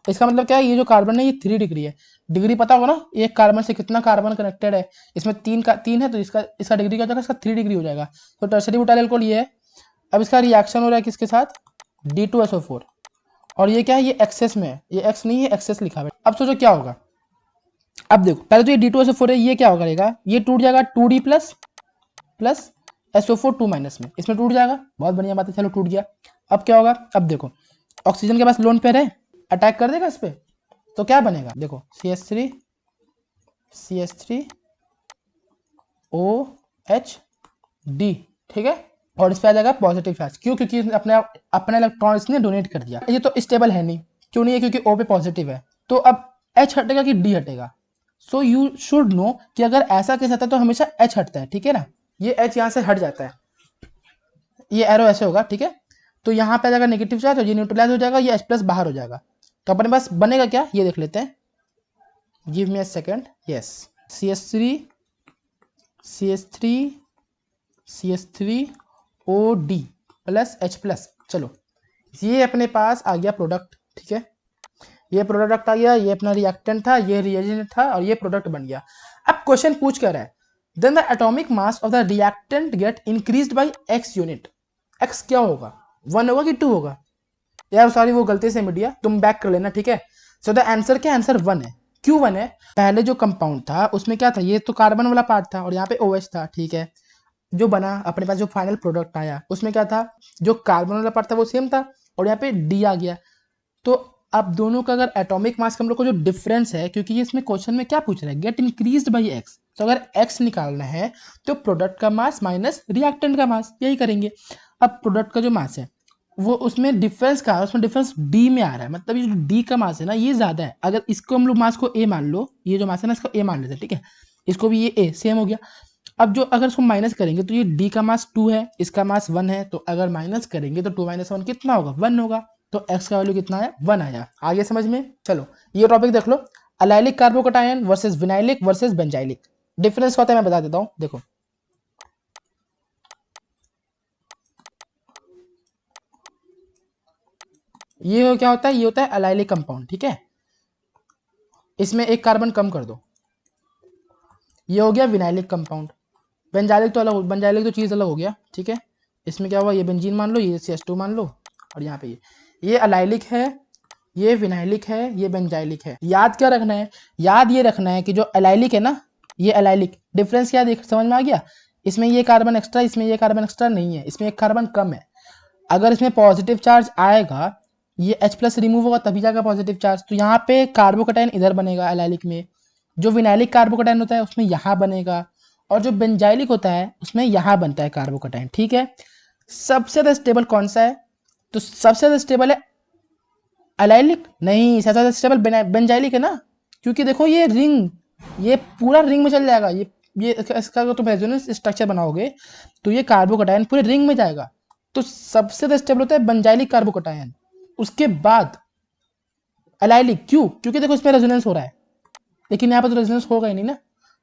इसका मतलब क्या है? ये जो कार्बन है ये 3 डिग्री है। डिग्री पता होगा ना, एक कार्बन से कितना कार्बन कनेक्टेड है। इसमें 3 है तो इसका डिग्री क्या हो जाएगा? इसका 3 डिग्री हो जाएगा। तो टर्शरी बुटाइल अल्कोहल ये है। अब इसका रिएक्शन हो रहा है किसके साथ? D2SO4। और ये क्या है? ये एक्सेस में है, ये एक्स नहीं है, एक्सेस लिखा है। अब सोचो क्या होगा। अब देखो पहले तो ये D2SO4 है, ये क्या होगा करेगा? ये टूट जाएगा 2D प्लस SO4 2 माइनस में, इसमें टूट जाएगा। बहुत बढ़िया बात है, चलो टूट गया। अब क्या होगा? अब देखो ऑक्सीजन के पास लोन पेयर है, अटैक कर देगा इस पे, तो क्या बनेगा? देखो CH3 OHD, ठीक है। और इस पे आ जाएगा पॉजिटिव चार्ज। क्यों? क्योंकि अपना इलेक्ट्रॉन इसने डोनेट कर दिया। ये तो स्टेबल है नहीं। क्यों नहीं है? क्योंकि O पे पॉजिटिव है। तो अब H हटेगा कि D हटेगा? सो यू शुड नो कि अगर ऐसा केस आता है तो हमेशा H हटता है, ठीक है ना। ये H यहाँ से हट जाता है, ये एरो ऐसे होगा, ठीक है। तो यहाँ पे आ जाएगा नेगेटिव चार्ज और ये न्यूट्रलाइज हो जाएगा, ये H प्लस बाहर हो जाएगा। तो अपने पास बनेगा क्या, ये देख लेते हैं। Give me a second. Yes, CH3 OD plus H plus. चलो ये अपने पास आ गया प्रोडक्ट, ठीक है। ये प्रोडक्ट आ गया, ये अपना रिएक्टेंट था, ये रिएजेंट था और ये प्रोडक्ट बन गया। अब क्वेश्चन पूछ कर रहा है then the atomic mass of the reactant get increased by x unit. x क्या होगा? 1 होगा कि 2 होगा? यार सॉरी, वो गलती से मीडिया, तुम बैक कर लेना, ठीक है। सो द आंसर क्या? आंसर 1 है। क्यों 1 है? पहले जो कंपाउंड था उसमें क्या था? ये तो कार्बन वाला पार्ट था और यहाँ पे OH था, ठीक है। जो बना अपने पास, जो फाइनल प्रोडक्ट आया उसमें क्या था? जो कार्बन वाला पार्ट था वो सेम था और यहाँ पे D आ गया। तो अब दोनों का अगर एटॉमिक मास का हम लोग को जो डिफरेंस है, क्योंकि ये इसमें क्वेश्चन में क्या पूछ रहा है? Get increased by x। तो अगर x निकालना है तो प्रोडक्ट का मास माइनस रिएक्टेंट का मास, यही करेंगे। अब प्रोडक्ट का जो मास है वो उसमें डिफरेंस का, उसमें डिफरेंस D में आ रहा है, मतलब ये जो D का मास है ना ये ज्यादा है। अगर इसको हम लोग मास को A मान लो, ये जो मास है ना इसको A मान लेते हैं, ठीक है। इसको भी ये A सेम हो गया। अब जो अगर इसको माइनस करेंगे तो ये D का मास 2 है, इसका मास 1 है, तो अगर माइनस करेंगे तो 2 - 1 कितना होगा? 1 होगा। तो x का वैल्यू कितना है? 1 आया। आगे समझ में? चलो ये टॉपिक देख लो, allylic carbocation versus vinylic versus benzylic. Difference होता है मैं बता देता हूँ। देखो ये क्या होता है, ये होता है एलाइलिक कंपाउंड, ठीक है। इसमें एक कार्बन कम कर दो, ये हो गया विनाइलिक कंपाउंड। बेंजाइलिक तो अलग, बेंजाइलिक तो चीज़ अलग हो गया, ठीक है। इसमें क्या हुआ, ये बेंजीन मान लो, ये CH2 मान लो, और यहाँ पे ये एलाइलिक है, ये विनाइलिक है, ये बेंजाइलिक है। याद क्या रखना है, याद ये रखना है कि जो एलाइलिक है ना, ये एलाइलिक, डिफरेंस क्या देख समझ में आ गया। इसमें ये कार्बन एक्स्ट्रा, इसमें ये कार्बन एक्स्ट्रा नहीं है, इसमें एक कार्बन कम है। अगर इसमें पॉजिटिव चार्ज आएगा, ये H+ रिमूव होगा तभी जाएगा पॉजिटिव चार्ज, तो यहाँ पे कार्बोकटाइन इधर बनेगा एलाइलिक में, जो विनाइलिक कार्बोकटाइन होता है उसमें यहाँ बनेगा, और जो बेंजाइलिक होता है उसमें यहाँ बनता है कार्बोकटाइन, ठीक है। सबसे ज़्यादा स्टेबल कौन सा है, तो सबसे ज़्यादा स्टेबल है एलाइलिक, नहीं, सबसे ज़्यादा स्टेबल बेंजाइलिक है ना, क्योंकि देखो ये रिंग, ये पूरा रिंग में चल जाएगा, ये इसका अगर तुम रेजोनेंस स्ट्रक्चर बनाओगे तो ये कार्बोकटाइन पूरे रिंग में जाएगा, तो सबसे ज़्यादा स्टेबल होता है बेंजाइलिक कार्बोकटाइन, उसके बाद एलाइलिक। क्यों, क्योंकि देखो इसमें रेजोनेंस हो रहा है, लेकिन यहाँ पर तो रेजोनेंस होगा ही नहीं ना,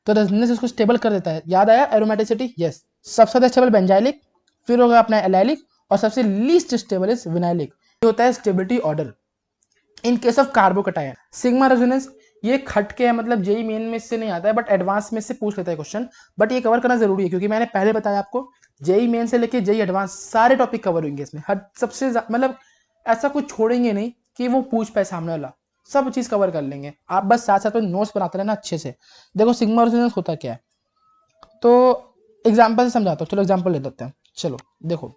तो रेजोनेंस इसको स्टेबल कर देता है। याद आया एरोमेटिसिटी, यस। सबसे ज़्यादा स्टेबल बेंजाइलिक, फिर होगा अपना एलाइलिक, और सबसे लीस्ट स्टेबल इज विनाइलिक। ये होता है stability order in case of कार्बोकटाइन। Sigma resonance ये खट के है, मतलब जेई मेन में इससे नहीं आता है, बट एडवांस में से पूछ लेता है क्वेश्चन, बट ये कवर करना जरूरी है, क्योंकि मैंने पहले बताया आपको जेई मेन से लेके जेई एडवांस सारे टॉपिक कवर होंगे इसमें, हर सबसे मतलब ऐसा कुछ छोड़ेंगे नहीं कि वो पूछ पाए सामने वाला, सब चीज़ कवर कर लेंगे। आप बस साथ साथ में नोट्स बनाते रहना अच्छे से। देखो सिग्मा रेजोनेंस होता क्या है, तो एग्जाम्पल से समझाता हूँ, चलो एग्जाम्पल ले लेते हैं। चलो देखो,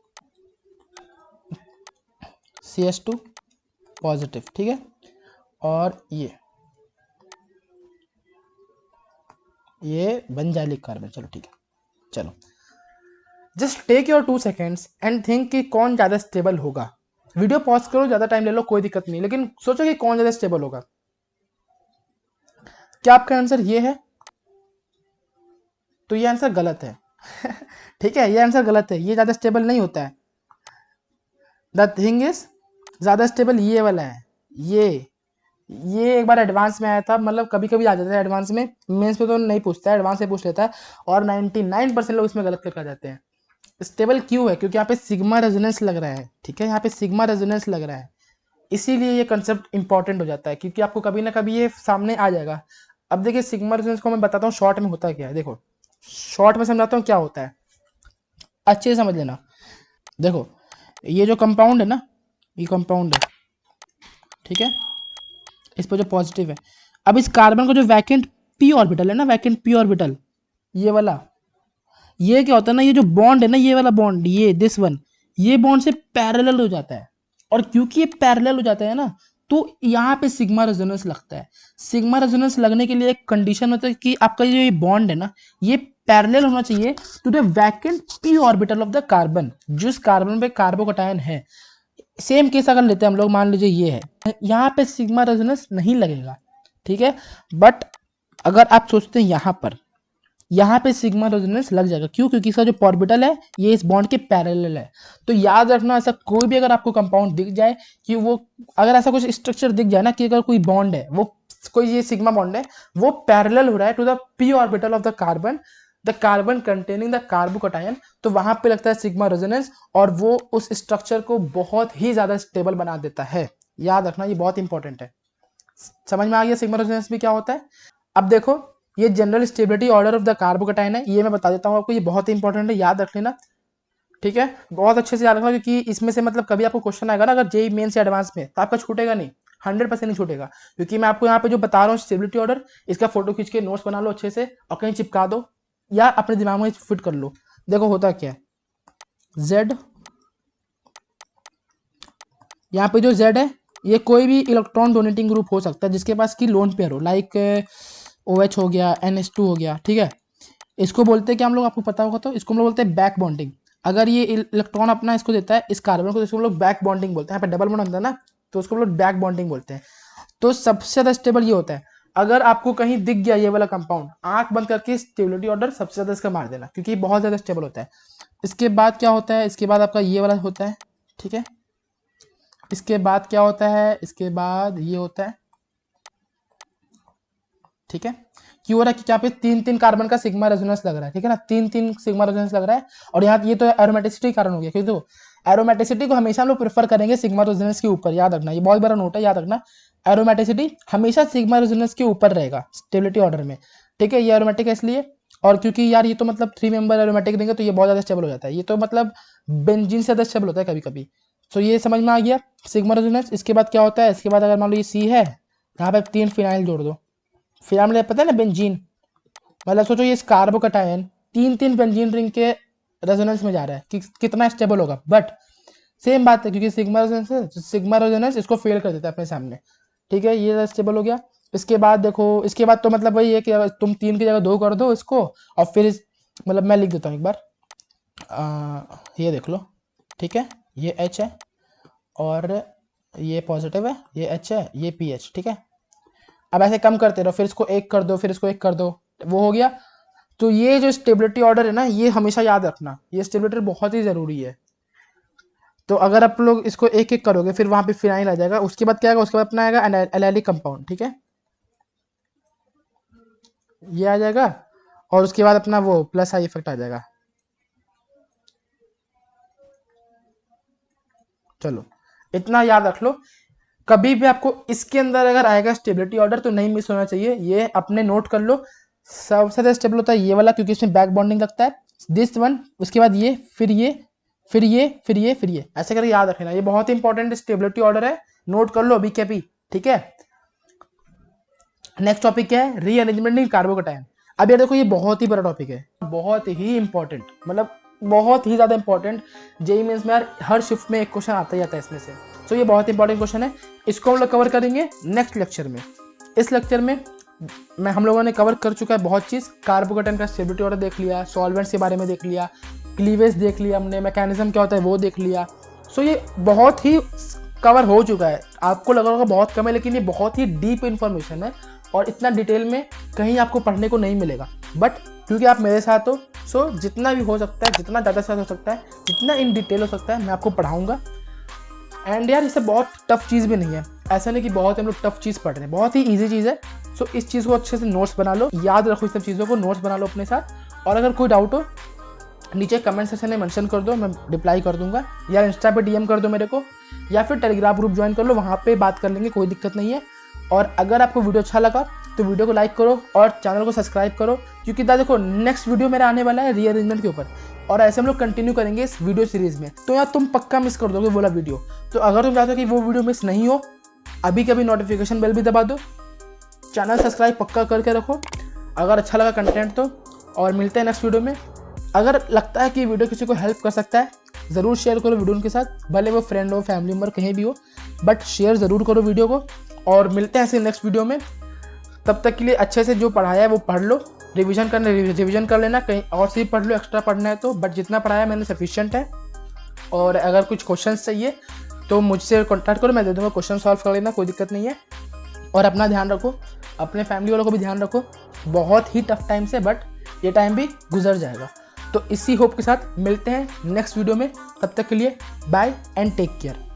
CH2 पॉजिटिव, ठीक है, और ये बेंजाइलिक कार्बन, चलो ठीक है। चलो just take your 2 seconds and think कि कौन ज़्यादा स्टेबल होगा। वीडियो पॉज करो, ज़्यादा टाइम ले लो, कोई दिक्कत नहीं, लेकिन सोचो कि कौन ज़्यादा स्टेबल होगा। क्या आपका आंसर ये है, तो ये आंसर गलत है ठीक है, ये आंसर गलत है, ये ज़्यादा स्टेबल नहीं होता है। द थिंग इज ज़्यादा स्टेबल ये वाला है, ये एक बार एडवांस में आया था, मतलब कभी कभी आ जाता है एडवांस में, मेंस पे तो नहीं पूछता है, एडवांस में पूछ लेता है, और 99% लोग इसमें गलत करके आ जाते हैं। स्टेबल क्यों है, क्योंकि यहाँ पे सिग्मा रेजोनेंस लग रहा है, ठीक है, यहाँ पे सिग्मा रेजोनेंस लग रहा है, इसीलिए ये कंसेप्ट इंपॉर्टेंट हो जाता है, क्योंकि आपको कभी ना कभी ये सामने आ जाएगा। अब देखिए सिग्मा रेजोनेंस को मैं बताता हूँ शॉर्ट में होता क्या है, देखो शॉर्ट में समझाता हूँ क्या होता है, अच्छे से समझ लेना। देखो ये जो कंपाउंड है ना, ये कंपाउंड है, ठीक है, इस पर जो पॉजिटिव है, अब इस कार्बन को जो वैकेंट p ऑर्बिटल है ना, वैकेंट p ऑर्बिटल, ये वाला, ये क्या होता है ना, ये जो बॉन्ड है ना, ये वाला बॉन्ड, ये दिस वन, ये बॉन्ड से पैरेलल हो जाता है, और क्योंकि ये पैरेलल हो जाता है ना, तो यहाँ पे सिग्मा रेजोनेंस लगता है। सिग्मा रेजोनेंस लगने के लिए एक कंडीशन होता है कि आपका ये बॉन्ड है ना, ये पैरेलल होना चाहिए to the vacant p orbital of the carbon, जिस कार्बन पे कार्बोकटायन है। सेम केस अगर लेते हैं हम लोग, मान लीजिए ये है, यहाँ पे सिग्मा रेजोनेंस नहीं लगेगा, ठीक है, बट अगर आप सोचते हैं यहाँ पे सिग्मा रेजोनेंस लग जाएगा। क्यों, क्योंकि इसका जो ऑर्बिटल है ये इस बॉन्ड के पैरेलल है। तो याद रखना, ऐसा कोई भी अगर आपको कंपाउंड दिख जाए कि वो, अगर ऐसा कुछ स्ट्रक्चर दिख जाए ना कि अगर कोई बॉन्ड है, वो कोई ये सिग्मा बॉन्ड है, वो पैरेलल हो रहा है to the p orbital of the carbon containing the carbocation, तो वहां पे लगता है सिग्मा रेजोनेंस, और वो उस स्ट्रक्चर को बहुत ही ज्यादा स्टेबल बना देता है। याद रखना, ये बहुत इंपॉर्टेंट है। समझ में आ गया सिग्मा रेजोनेंस भी क्या होता है। अब देखो ये general stability order of the carbocation है, ये मैं बता देता हूँ आपको, ये बहुत ही इंपॉर्टेंट है, याद रख लेना, ठीक है, बहुत अच्छे से याद रखना, क्योंकि इसमें से मतलब कभी आपको क्वेश्चन आएगा ना अगर जेई मेन से एडवांस में, तो आपका छूटेगा नहीं, 100% नहीं छूटेगा, क्योंकि मैं आपको यहाँ पे जो बता रहा हूँ स्टेबिलिटी ऑर्डर, इसका फोटो खींच के नोट्स बना लो अच्छे से, और कहीं चिपका दो या अपने दिमाग में फिट कर लो। देखो होता क्या है, जेड, यहाँ पे जो जेड है, ये कोई भी इलेक्ट्रॉन डोनेटिंग ग्रुप हो सकता है जिसके पास की लोन पेयर हो, लाइक OH हो गया, NH2 हो गया, ठीक है। इसको बोलते हैं कि हम लोग, आपको पता होगा, तो इसको हम लोग बोलते हैं बैक बॉन्डिंग। अगर ये इलेक्ट्रॉन अपना इसको देता है इस कार्बन को, तो इसको हम लोग बैक बॉन्डिंग बोलते हैं, यहाँ पे डबल बॉन्ड होता है ना, तो उसको हम लोग बैक बॉन्डिंग बोलते हैं। तो सबसे ज्यादा स्टेबल ये होता है। अगर आपको कहीं दिख गया ये वाला कंपाउंड, आंख बंद करके स्टेबिलिटी ऑर्डर सबसे ज्यादा इसका मार देना, क्योंकि बहुत ज्यादा स्टेबल होता है। इसके बाद क्या होता है, इसके बाद आपका ये वाला होता है, ठीक है, इसके बाद क्या होता है, इसके बाद ये होता है, ठीक है। क्यों हो रहा है? कि यहाँ पे 3-3 कार्बन का सिग्मा रेजोनेंस लग रहा है, ठीक है ना, 3-3 सिग्मा रेजोनेंस लग रहा है। और यहाँ ये तो एरोमेटिसिटी कारण हो गया, क्योंकि तो एरोमेटिसिटी को हमेशा हम लोग प्रेफर करेंगे सिग्मा रेजोनेंस के ऊपर, याद रखना, ये बहुत बड़ा नोट है, याद रखना। एरोमेटिसिटी हमेशा सिग्मा रेजोनेंस के ऊपर रहेगा स्टेबिलिटी ऑर्डर में, ठीक है। ये एरोमेटिक है इसलिए, और क्योंकि यार ये तो मतलब 3 मेंबर एरोमेटिक देंगे तो ये बहुत ज़्यादा स्टेबल हो जाता है, ये तो मतलब बेंजीन से ज़्यादा स्टेबल होता है कभी कभी। तो ये समझ में आ गया सिग्मा रेजोनेंस। इसके बाद क्या होता है, इसके बाद अगर मान लो ये सी है, यहाँ पे 3 फिनाइल जोड़ दो। फिनाइल पता है ना, बेंजीन, मतलब सोचो ये कार्बोकटायन 3-3 बेंजीन रिंग के रेजोनेंस में जा रहा है, कि कितना स्टेबल होगा। बट सेम बात है, क्योंकि सिग्मा रेजोनेंस इसको फेल कर देता है अपने सामने, ठीक है। ये स्टेबल हो गया। इसके बाद देखो, इसके बाद तो मतलब वही है कि अगर तुम 3 की जगह 2 कर दो इसको, और फिर मतलब मैं लिख देता हूँ एक बार, ये देख लो, ठीक है, ये H है और ये पॉजिटिव है, ये H है, ये PH, ठीक है। अब ऐसे कम करते रहो, फिर इसको 1 कर दो, फिर इसको 1 कर दो, वो हो गया। तो ये जो स्टेबिलिटी ऑर्डर है ना, ये हमेशा याद रखना, ये स्टेबिलिटी बहुत ही ज़रूरी है। तो अगर आप लोग इसको 1-1 करोगे, फिर वहाँ पे फिनाइल आ जाएगा, उसके बाद क्या आएगा, उसके बाद अपना आएगा एलाइलिक कंपाउंड, ठीक है, ये आ जाएगा। और उसके बाद अपना वो प्लस आई इफेक्ट आ जाएगा। चलो इतना याद रख लो, कभी भी आपको इसके अंदर अगर आएगा स्टेबिलिटी ऑर्डर तो नहीं मिस होना चाहिए, ये अपने नोट कर लो। सबसे ज़्यादा स्टेबल होता है ये वाला, क्योंकि इसमें बैक बॉन्डिंग लगता है, दिस वन, उसके बाद ये, फिर ये, फिर ये, फिर ये, फिर ये, ऐसे करके याद रखना। ये बहुत इंपॉर्टेंट स्टेबिलिटी ऑर्डर है, नोट कर लो अभी के अभी, ठीक है। नेक्स्ट टॉपिक क्या है, रीअरेंजमेंट इन कार्बोकटायन। अब यार देखो, ये बहुत ही बड़ा टॉपिक है, बहुत ही इंपॉर्टेंट, मतलब बहुत ही ज़्यादा इंपॉर्टेंट। जेईई मेंस में यार हर शिफ्ट में एक क्वेश्चन आता ही आता है इसमें से। तो ये बहुत इंपॉर्टेंट क्वेश्चन है, इसको हम लोग कवर करेंगे नेक्स्ट लेक्चर में। इस लेक्चर में हम लोगों ने कवर कर चुका है बहुत चीज़। कार्बोकटायन का स्टेबिलिटी ऑर्डर देख लिया, सॉल्वेंट्स के बारे में देख लिया, क्लीवेज देख लिया हमने, मैकेनिज्म क्या होता है वो देख लिया। सो ये बहुत ही कवर हो चुका है। आपको लगा होगा बहुत कम है, लेकिन ये बहुत ही डीप इन्फॉर्मेशन है और इतना डिटेल में कहीं आपको पढ़ने को नहीं मिलेगा। बट क्योंकि आप मेरे साथ हो, सो जितना भी हो सकता है, जितना ज़्यादा से हो सकता है, जितना इन डिटेल हो सकता है, मैं आपको पढ़ाऊँगा। एंड यार इससे बहुत टफ चीज़ भी नहीं है, ऐसा नहीं कि बहुत हम लोग टफ चीज़ पढ़ रहे हैं, बहुत ही ईजी चीज़ है। सो इस चीज़ को अच्छे से नोट्स बना लो, याद रखो इस सब चीज़ों को, नोट्स बना लो अपने साथ। और अगर कोई डाउट हो नीचे कमेंट सेक्शन में मेंशन कर दो, मैं रिप्लाई कर दूंगा, या इंस्टा पे डीएम कर दो मेरे को, या फिर टेलीग्राम ग्रुप ज्वाइन कर लो, वहाँ पे बात कर लेंगे, कोई दिक्कत नहीं है। और अगर आपको वीडियो अच्छा लगा तो वीडियो को लाइक करो और चैनल को सब्सक्राइब करो, क्योंकि देखो नेक्स्ट वीडियो मेरा आने वाला है रीअरेंजमेंट के ऊपर, और ऐसे हम लोग कंटिन्यू करेंगे इस वीडियो सीरीज़ में। तो यार तुम पक्का मिस कर दोगे वो वाला वीडियो। तो अगर तुम चाहते हो कि वो वीडियो मिस नहीं हो, अभी कभी नोटिफिकेशन बेल भी दबा दो, चैनल सब्सक्राइब पक्का करके रखो अगर अच्छा लगा कंटेंट तो। और मिलते हैं नेक्स्ट वीडियो में। अगर लगता है कि वीडियो किसी को हेल्प कर सकता है, ज़रूर शेयर करो वीडियो उनके साथ, भले वो फ्रेंड हो, फैमिली मेम्बर, कहीं भी हो, बट शेयर ज़रूर करो वीडियो को। और मिलते हैं ऐसे नेक्स्ट वीडियो में। तब तक के लिए अच्छे से जो पढ़ाया है वो पढ़ लो, रिवीजन कर लेना, कहीं और से पढ़ लो, एक्स्ट्रा पढ़ना है तो, बट जितना पढ़ाया मैंने सफिशिएंट है। और अगर कुछ क्वेश्चन चाहिए तो मुझसे कॉन्टैक्ट करो, मैं दे दूँगा, क्वेश्चन सॉल्व कर लेना, कोई दिक्कत नहीं है। और अपना ध्यान रखो, अपने फैमिली वालों को भी ध्यान रखो, बहुत ही टफ टाइम से, बट ये टाइम भी गुजर जाएगा। तो इसी होप के साथ मिलते हैं नेक्स्ट वीडियो में, तब तक के लिए बाय एंड टेक केयर।